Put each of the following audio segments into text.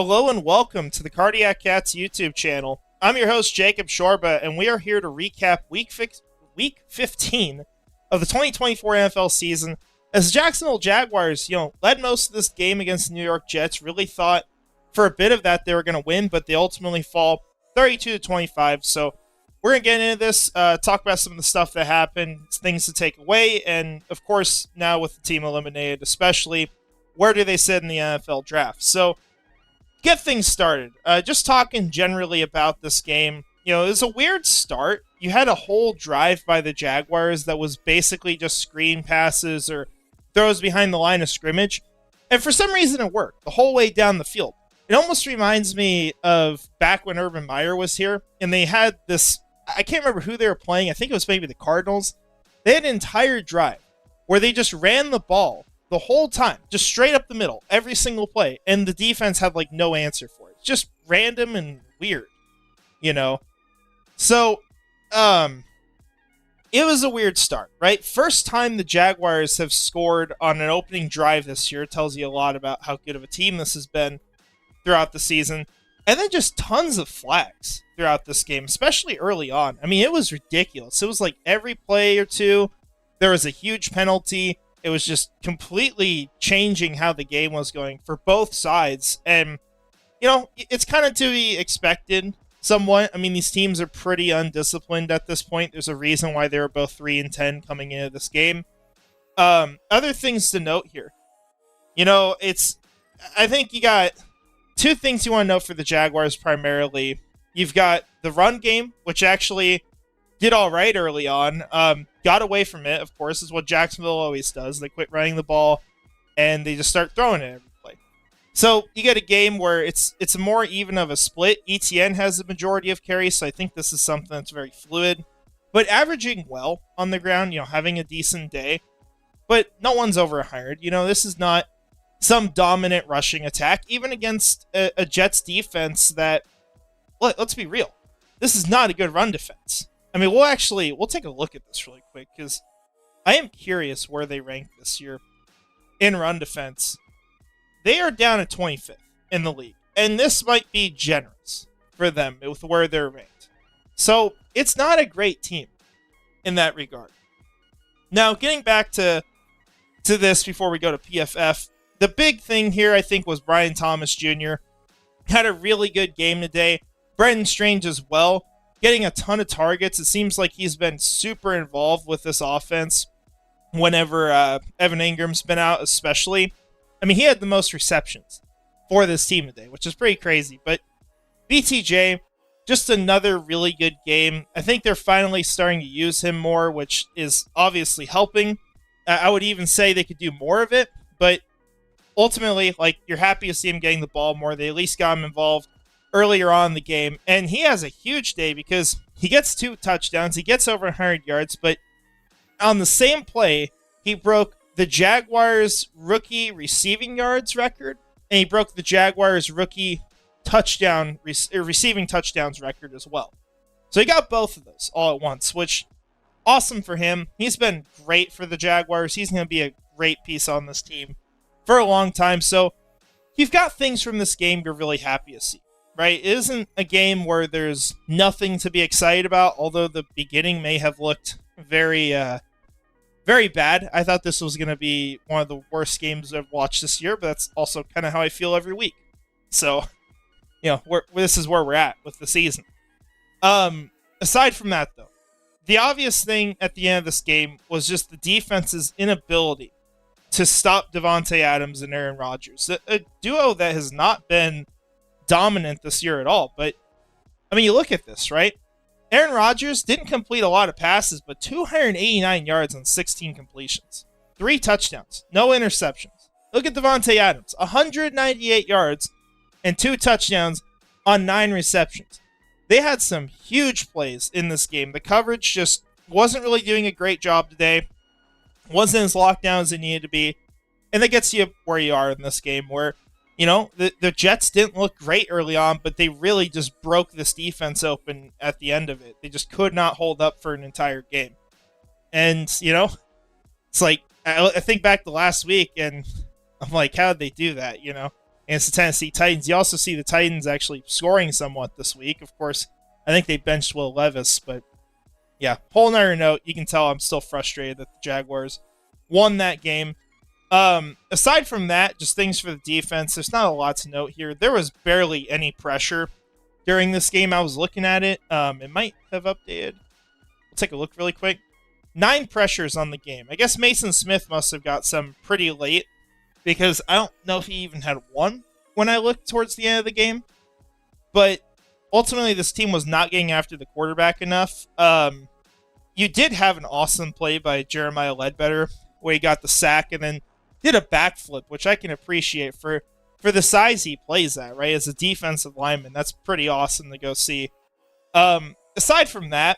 Hello and welcome to the Cardiac Cats YouTube channel. I'm your host, Jacob Shorba, and we are here to recap week 15 of the 2024 NFL season as the Jacksonville Jaguars, led most of this game against the New York Jets. Really thought for a bit of that they were going to win, but they ultimately fall 32-25. So we're going to get into this, talk about some of the stuff that happened, things to take away, and of course, now with the team eliminated, especially, where do they sit in the NFL draft? So get things started. Just talking generally about this game. It was a weird start. You had a whole drive by the Jaguars that was basically just screen passes or throws behind the line of scrimmage. And for some reason it worked the whole way down the field. It almost reminds me of back when Urban Meyer was here and they had this, I can't remember who they were playing. I think it was maybe the Cardinals. They had an entire drive where they just ran the ball the whole time, just straight up the middle, every single play, and the defense had no answer for it. It's just random and weird, So, it was a weird start, right? First time the Jaguars have scored on an opening drive this year. Tells you a lot about how good of a team this has been throughout the season. And then just tons of flags throughout this game, especially early on. I mean, it was ridiculous. It was like every play or two, there was a huge penalty. It was just completely changing how the game was going for both sides. And, it's kind of to be expected somewhat. I mean, these teams are pretty undisciplined at this point. There's a reason why they were both 3-10 coming into this game. Other things to note here. I think you got two things you want to know for the Jaguars primarily. You've got the run game, which actually did all right early on. Got away from it, of course, is what Jacksonville always does. They quit running the ball, and they just start throwing it every play. So you get a game where it's more even of a split. ETN has the majority of carries, so I think this is something that's very fluid. But averaging well on the ground, having a decent day. But no one's over 100. This is not some dominant rushing attack, even against a Jets defense that, let's be real, this is not a good run defense. I mean, we'll take a look at this really quick because I am curious where they rank this year in run defense. They are down at 25th in the league, and this might be generous for them with where they're ranked. So it's not a great team in that regard. Now, getting back to this before we go to PFF, the big thing here, I think, was Brian Thomas Jr. had a really good game today. Brenton Strange as well, getting a ton of targets. It seems like he's been super involved with this offense whenever Evan Ingram's been out, especially. I mean, he had the most receptions for this team today, which is pretty crazy. But BTJ, just another really good game. I think they're finally starting to use him more, which is obviously helping. I would even say they could do more of it. But ultimately, you're happy to see him getting the ball more. They at least got him involved earlier on in the game, and he has a huge day because he gets 2 touchdowns, he gets over 100 yards, but on the same play, he broke the Jaguars rookie receiving yards record, and he broke the Jaguars rookie receiving touchdowns record as well. So he got both of those all at once, which awesome for him. He's been great for the Jaguars. He's going to be a great piece on this team for a long time. So you've got things from this game you're really happy to see. Right? It isn't a game where there's nothing to be excited about, although the beginning may have looked very, very bad. I thought this was going to be one of the worst games I've watched this year, but that's also kind of how I feel every week. So, this is where we're at with the season. Aside from that, though, the obvious thing at the end of this game was just the defense's inability to stop Davante Adams and Aaron Rodgers, a duo that has not been dominant this year at all. But I mean, you look at this, right? Aaron Rodgers didn't complete a lot of passes, but 289 yards on 16 completions, 3 touchdowns, no interceptions. Look at Davante Adams, 198 yards and 2 touchdowns on 9 receptions. They had some huge plays in this game. The coverage just wasn't really doing a great job today. Wasn't as locked down as it needed to be. And that gets you where you are in this game where the Jets didn't look great early on, but they really just broke this defense open at the end of it. They just could not hold up for an entire game. And, it's like, I think back to last week, and I'm like, how'd they do that, against the Tennessee Titans. You also see the Titans actually scoring somewhat this week. Of course, I think they benched Will Levis, but yeah, whole nother note. You can tell I'm still frustrated that the Jaguars won that game. Aside from that, just things for the defense. There's not a lot to note here. There was barely any pressure during this game. I was looking at it. It might have updated. We'll take a look really quick. 9 pressures on the game. I guess Mason Smith must have got some pretty late because I don't know if he even had one when I looked towards the end of the game. But ultimately, this team was not getting after the quarterback enough. You did have an awesome play by Jeremiah Ledbetter where he got the sack and then did a backflip, which I can appreciate for the size he plays at, right? As a defensive lineman, that's pretty awesome to go see. Aside from that,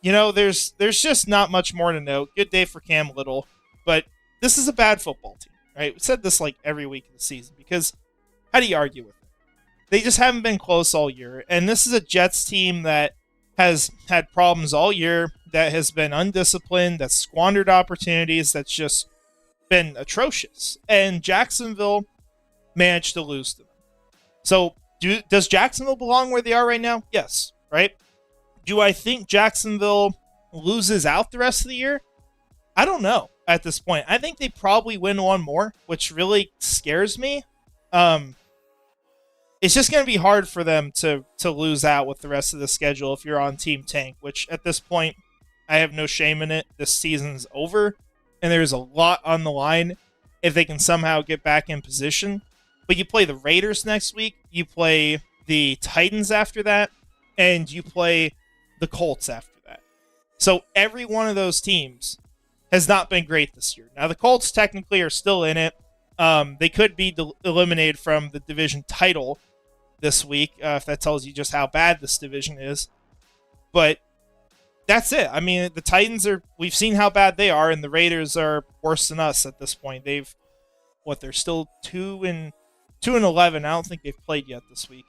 there's just not much more to note. Good day for Cam Little, but this is a bad football team, right? We said this like every week of the season because how do you argue with it? They just haven't been close all year, and this is a Jets team that has had problems all year, that has been undisciplined, that's squandered opportunities, that's just been atrocious. And Jacksonville managed to lose to them. So does Jacksonville belong where they are right now? Yes, right? Do I think Jacksonville loses out the rest of the year? I don't know at this point. I think they probably win one more, which really scares me. It's just going to be hard for them to lose out with the rest of the schedule if you're on Team Tank, which at this point, I have no shame in it. This season's over, and there's a lot on the line if they can somehow get back in position. But you play the Raiders next week, you play the Titans after that, and you play the Colts after that. So every one of those teams has not been great this year. Now, the Colts technically are still in it. They could be eliminated from the division title this week, if that tells you just how bad this division is. But that's it. I mean, the Titans we've seen how bad they are, and the Raiders are worse than us at this point. They're still 2-11. I don't think they've played yet this week.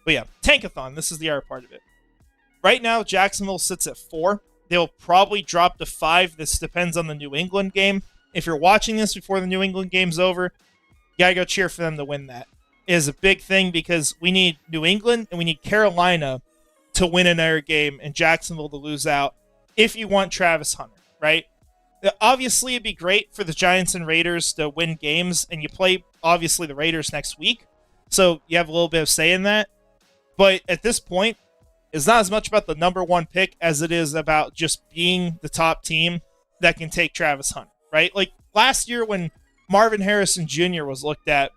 But yeah, Tankathon, this is the other part of it. Right now, Jacksonville sits at 4. They'll probably drop to 5. This depends on the New England game. If you're watching this before the New England game's over, you gotta go cheer for them to win that. It is a big thing because we need New England and we need Carolina to win another game and Jacksonville to lose out if you want Travis Hunter, right? Obviously, it'd be great for the Giants and Raiders to win games, and you play, obviously, the Raiders next week, so you have a little bit of say in that. But at this point, it's not as much about the number 1 pick as it is about just being the top team that can take Travis Hunter, right? Like last year when Marvin Harrison Jr. was looked at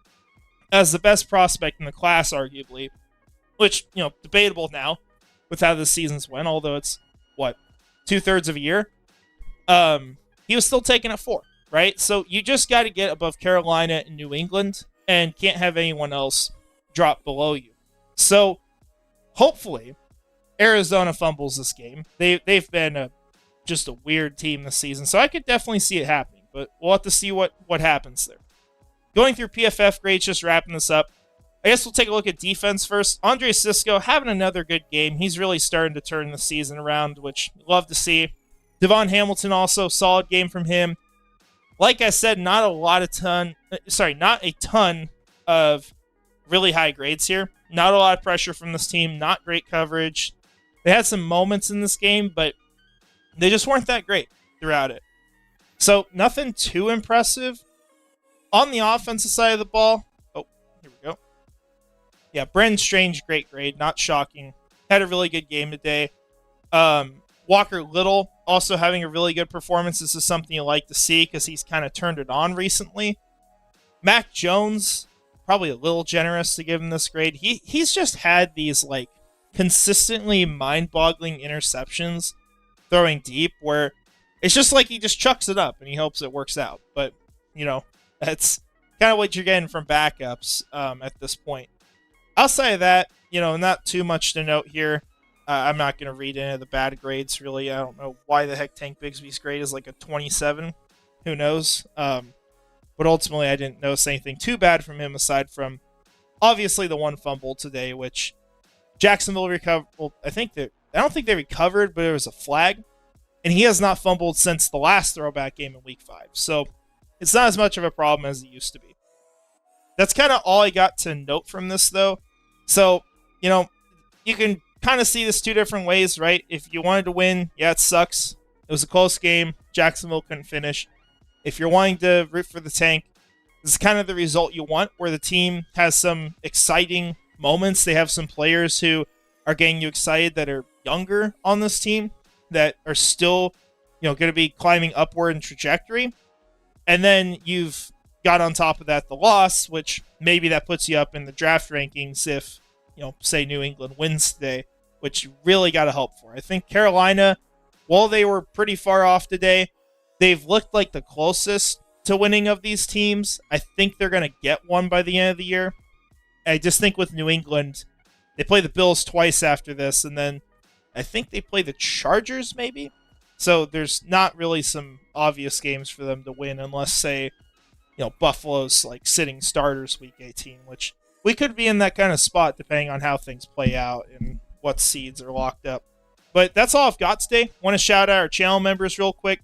as the best prospect in the class, arguably, which, debatable now with how the seasons went, although it's, 2/3 of a year? He was still taken at 4, right? So you just got to get above Carolina and New England and can't have anyone else drop below you. So hopefully Arizona fumbles this game. They've been just a weird team this season, so I could definitely see it happening, but we'll have to see what happens there. Going through PFF grades, just wrapping this up. I guess we'll take a look at defense first. Andre Sisco having another good game. He's really starting to turn the season around, which love to see. Devon Hamilton also, solid game from him. Like I said, not a ton of really high grades here. Not a lot of pressure from this team. Not great coverage. They had some moments in this game, but they just weren't that great throughout it. So nothing too impressive. On the offensive side of the ball, here we go. Yeah, Brendan Strange, great grade. Not shocking. Had a really good game today. Walker Little also having a really good performance. This is something you like to see because he's kind of turned it on recently. Mac Jones, probably a little generous to give him this grade. He's just had these consistently mind-boggling interceptions throwing deep where it's just like he just chucks it up and he hopes it works out. But, that's kind of what you're getting from backups at this point. Outside of that, not too much to note here. I'm not going to read any of the bad grades, really. I don't know why the heck Tank Bigsby's grade is like a 27. Who knows? But ultimately, I didn't notice anything too bad from him aside from, obviously, the one fumble today, which Jacksonville recovered. Well, I don't think they recovered, but it was a flag. And he has not fumbled since the last throwback game in Week 5. So it's not as much of a problem as it used to be. That's kind of all I got to note from this, though. So, you can kind of see this two different ways, right? If you wanted to win, yeah, it sucks. It was a close game. Jacksonville couldn't finish. If you're wanting to root for the tank, this is kind of the result you want, where the team has some exciting moments. They have some players who are getting you excited that are younger on this team, that are still, going to be climbing upward in trajectory. And then you've got on top of that the loss, which maybe that puts you up in the draft rankings if, say New England wins today, which you really got to hope for. I think Carolina, while they were pretty far off today, they've looked like the closest to winning of these teams. I think they're going to get one by the end of the year. I just think with New England, they play the Bills twice after this, and then I think they play the Chargers maybe. So there's not really some obvious games for them to win unless, say, Buffalo's like sitting starters week 18, which we could be in that kind of spot depending on how things play out and what seeds are locked up. But that's all I've got today. Want to shout out our channel members real quick.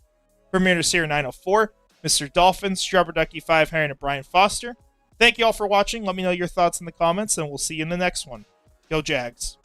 Premier Seer 904, Mr. Dolphins, Strubber Ducky 5, Harry, and Brian Foster. Thank you all for watching. Let me know your thoughts in the comments, and we'll see you in the next one. Go Jags.